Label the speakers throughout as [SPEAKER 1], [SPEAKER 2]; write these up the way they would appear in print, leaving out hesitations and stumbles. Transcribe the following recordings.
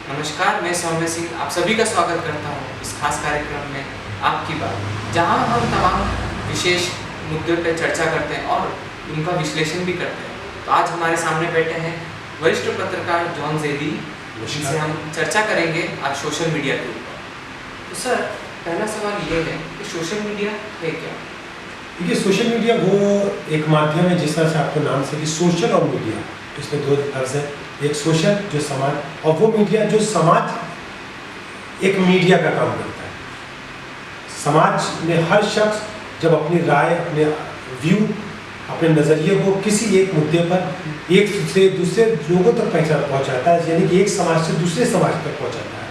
[SPEAKER 1] नमस्कार, मैं सौम्य सिंह आप सभी का स्वागत करता हूँ इस खास कार्यक्रम में आपकी बात, जहाँ हम तमाम विशेष मुद्दों पर चर्चा करते हैं और उनका विश्लेषण भी करते हैं। तो आज हमारे सामने बैठे हैं वरिष्ठ पत्रकार जॉन ज़ैदी, जिनसे हम चर्चा करेंगे आज सोशल मीडिया के ऊपर। तो सर, पहला सवाल ये है कि सोशल मीडिया है क्या?
[SPEAKER 2] देखिए, सोशल मीडिया वो एक माध्यम है, जिस तरह से आपको नाम से कि सोशल और मीडिया, इसमें दो लफ्ज़ है। एक सोशल जो समाज, और वो मीडिया जो समाज एक मीडिया का काम करता है। समाज में हर शख्स जब अपनी राय, अपने व्यू, अपने नज़रिए को किसी एक मुद्दे पर एक से दूसरे लोगों तक पहुंचाता है, यानी कि एक समाज से दूसरे समाज तक पहुंचाता है।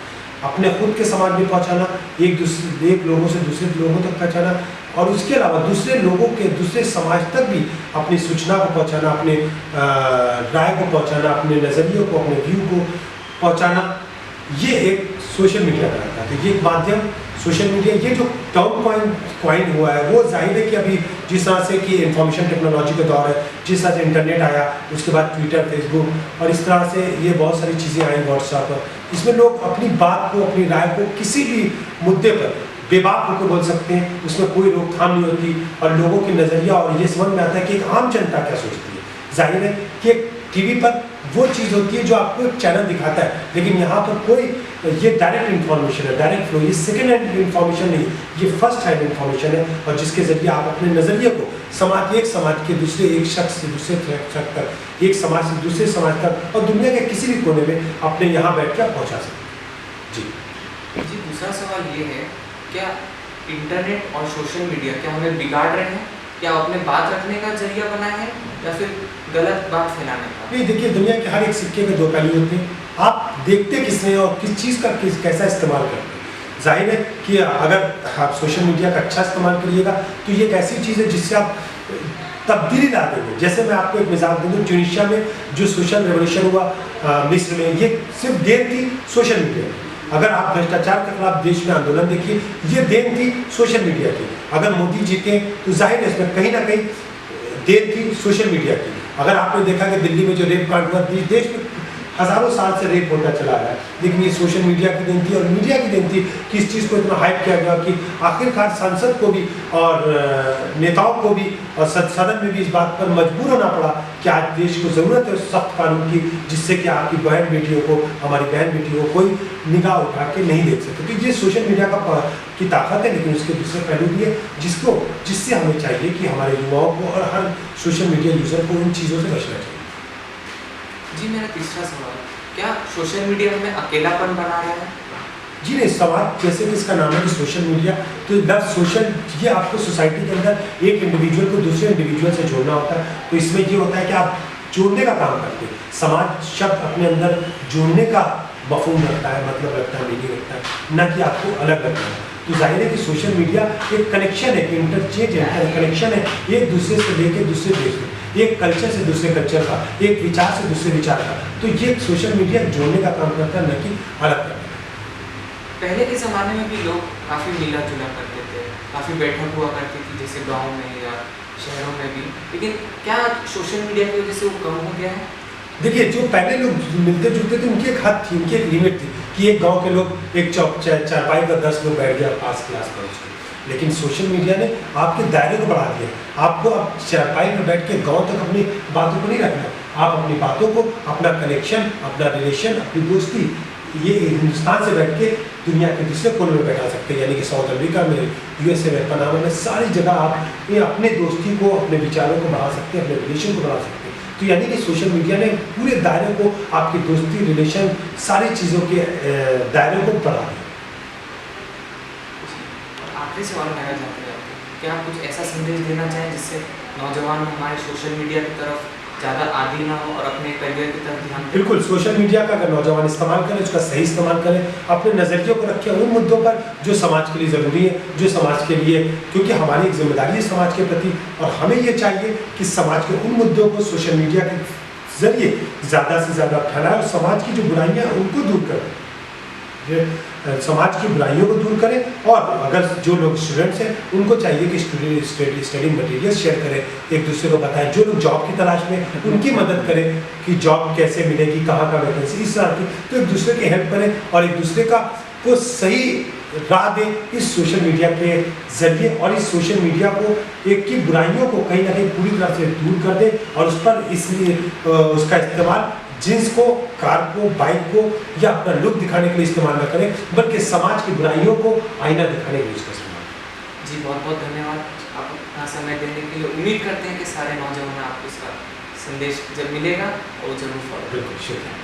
[SPEAKER 2] अपने खुद के समाज में पहुंचाना, एक लोगों से दूसरे लोगों तक पहुंचाना, और उसके अलावा दूसरे लोगों के दूसरे समाज तक भी अपनी सूचना को पहुंचाना, अपने राय को पहुंचाना, अपने नज़रियों को, अपने व्यू को पहुंचाना, ये एक सोशल मीडिया का रहता है। तो ये माध्यम सोशल मीडिया, ये जो टर्म क्वाइन हुआ है, वो जाहिर है कि अभी जिस तरह से कि इंफॉर्मेशन टेक्नोलॉजी का दौर है, जिस तरह से इंटरनेट आया, उसके बाद ट्विटर, फेसबुक और इस तरह से ये बहुत सारी चीज़ें आई व्हाट्सएप पर, इसमें लोग अपनी बात को, अपनी राय को किसी भी मुद्दे पर बेबाक होकर बोल सकते हैं, उसमें कोई रोकथाम नहीं होती और लोगों की नज़रिया और ये समझ में आता है कि एक आम जनता क्या सोचती है। जाहिर है कि टीवी पर वो चीज़ होती है जो आपको एक चैनल दिखाता है, लेकिन यहाँ पर कोई ये डायरेक्ट इन्फॉर्मेशन है, डायरेक्ट फ्लो, ये सेकेंड हैंड इन्फॉर्मेशन नहीं, ये फर्स्ट हैंड इन्फॉर्मेशन है, और जिसके ज़रिए आप अपने नज़रिए को एक समाज के दूसरे, एक शख्स से दूसरे शख्स तक, एक समाज से दूसरे समाज तक और दुनिया के किसी भी कोने में अपने यहाँ बैठ कर पहुँचा सकते हैं।
[SPEAKER 1] जी, दूसरा सवाल ये है, क्या इंटरनेट और सोशल मीडिया क्या हमें बिगाड़ रहे हैं? क्या अपने बात रखने का जरिया बना है या फिर गलत बात फैलाने का?
[SPEAKER 2] नहीं, देखिए, दुनिया के हर एक सिक्के के दो पहलू होते हैं। आप देखते किसने और किस चीज़ का कैसा इस्तेमाल करते हैं। जाहिर है कि अगर आप सोशल मीडिया का अच्छा इस्तेमाल करिएगा तो ये एक ऐसी चीज़ है जिससे आप तब्दीली ला देंगे। जैसे मैं आपको एक मिसाल दे दूँ, ट्यूनीशिया में जो सोशल रेवोल्यूशन हुआ, मिस्र में, ये सिर्फ देन थी सोशल मीडिया की। अगर आप भ्रष्टाचार के खिलाफ देश में आंदोलन देखिए, ये देन थी सोशल मीडिया की। अगर मोदी जीते तो जाहिर है इसमें कहीं ना कहीं देन थी सोशल मीडिया की। अगर आपने देखा कि दिल्ली में जो रेप कांड हुआ, देश में हज़ारों साल से रेप होता चला आ रहा है, लेकिन ये सोशल मीडिया की देन थी और मीडिया की देन थी कि इस चीज़ को इतना हाइप किया गया कि आखिरकार सांसद को भी और नेताओं को भी और सदन में भी इस बात पर मजबूर होना पड़ा कि आज देश को ज़रूरत है सख्त कानून की, जिससे कि आपकी बहन बेटियों को, हमारी बहन बेटियों को कोई निगाह उठा के नहीं देख सकते। तो ये सोशल मीडिया की ताकत है, लेकिन उसके दूसरे पहलू भी है जिससे हमें चाहिए कि हमारे युवाओं को और हर सोशल मीडिया यूज़र को इन चीज़ों से बचना चाहिए।
[SPEAKER 1] जी, मेरा तीसरा सवाल, क्या सोशल मीडिया हमें अकेलापन बना रहा है?
[SPEAKER 2] जी नहीं, समाज जैसे कि इसका नाम है कि सोशल मीडिया, तो लफ्ज़ सोशल, ये आपको सोसाइटी के अंदर एक इंडिविजुअल को दूसरे इंडिविजुअल से जोड़ना होता है। तो इसमें ये होता है कि आप जोड़ने का काम करते हैं। समाज शब्द अपने अंदर जोड़ने का मफहूम रखता है, मतलब रखता है, मीनिंग रखता है, न कि आपको अलग रखना है। तो जाहिर है कि सोशल मीडिया एक कनेक्शन है, इंटरचेंज है, कनेक्शन है एक दूसरे से लेकर दूसरे देश में, एक कल्चर से दूसरे कल्चर का, एक विचार से दूसरे विचार का। तो ये सोशल मीडिया जोड़ने का काम करता है, न कि अलग करता है।
[SPEAKER 1] पहले के ज़माने में भी लोग काफ़ी मिला जुला करते थे, काफ़ी बैठक हुआ करती थी, जैसे गांव में या शहरों में भी, लेकिन क्या सोशल मीडिया की वजह से वो कम हो गया है?
[SPEAKER 2] देखिए, जो पहले लोग मिलते जुलते थे उनकी एक हद थी, उनकी एक लिमिट थी कि एक गांव के लोग एक चारपाई पर 10 लोग बैठ गया पास क्लास पहुँच गए। लेकिन सोशल मीडिया ने आपके दायरे को बढ़ा दिया। आपको अब चारपाई पर बैठ के गाँव तक अपनी बातों को नहीं रखना। आप अपनी बातों को, अपना कनेक्शन, अपना रिलेशन, अपनी दोस्ती, ये हिंदुस्तान से बैठ के दुनिया के दूसरे कोने में बैठा सकते हैं, यानी कि साउथ अफ्रीका में, USA में, पनामा में, सारी जगह आप ये अपने दोस्ती को, अपने विचारों को बढ़ा सकते हैं, अपने रिलेशन को बढ़ा सकते हैं। तो यानी कि सोशल मीडिया ने पूरे दायरे को, आपकी दोस्ती, रिलेशन, सारी चीज़ों के दायरे को बढ़ा दिया।
[SPEAKER 1] आखिरी सवाल मेरा जानते हैं, क्या आप कुछ ऐसा संदेश देना चाहें जिससे नौजवान हमारे सोशल मीडिया की तरफ ज़्यादा आदी ना हो और अपने करियर की तरफ ध्यान दें?
[SPEAKER 2] बिल्कुल, सोशल मीडिया का अगर नौजवान इस्तेमाल करें, उसका सही इस्तेमाल करें, अपने नज़रियों को रखें उन मुद्दों पर जो समाज के लिए ज़रूरी है, जो समाज के लिए, क्योंकि हमारी एक जिम्मेदारी है समाज के प्रति, और हमें ये चाहिए कि समाज के उन मुद्दों को सोशल मीडिया के ज़रिए ज़्यादा से ज़्यादा फैलाएं और समाज की जो बुराइयाँ उनको दूर करें। समाज की बुराइयों को दूर करें। और अगर जो लोग स्टूडेंट्स हैं उनको चाहिए कि स्टडी मटेरियल शेयर करें, एक दूसरे को बताएं। जो लोग जॉब की तलाश में उनकी मदद करें कि जॉब कैसे मिलेगी, कहाँ का वैकेंसी, इस तरह की, तो एक दूसरे की हेल्प करें और एक दूसरे का को सही राह दें इस सोशल मीडिया के जरिए। और इस सोशल मीडिया को एक की बुराइयों को कहीं ना कहीं पूरी तरह से दूर कर दें और उस पर इसलिए उसका इस्तेमाल जींस को, कार को, बाइक को या अपना लुक दिखाने के लिए इस्तेमाल न करें, बल्कि समाज की बुराइयों को आईना दिखाने के लिए इसका इस्तेमाल करें।
[SPEAKER 1] जी बहुत बहुत धन्यवाद आप अपना समय देने के लिए। उम्मीद करते हैं कि सारे नौजवान आपको इसका संदेश जब मिलेगा वो जरूर फॉलो।
[SPEAKER 2] बिल्कुल, शुक्रिया।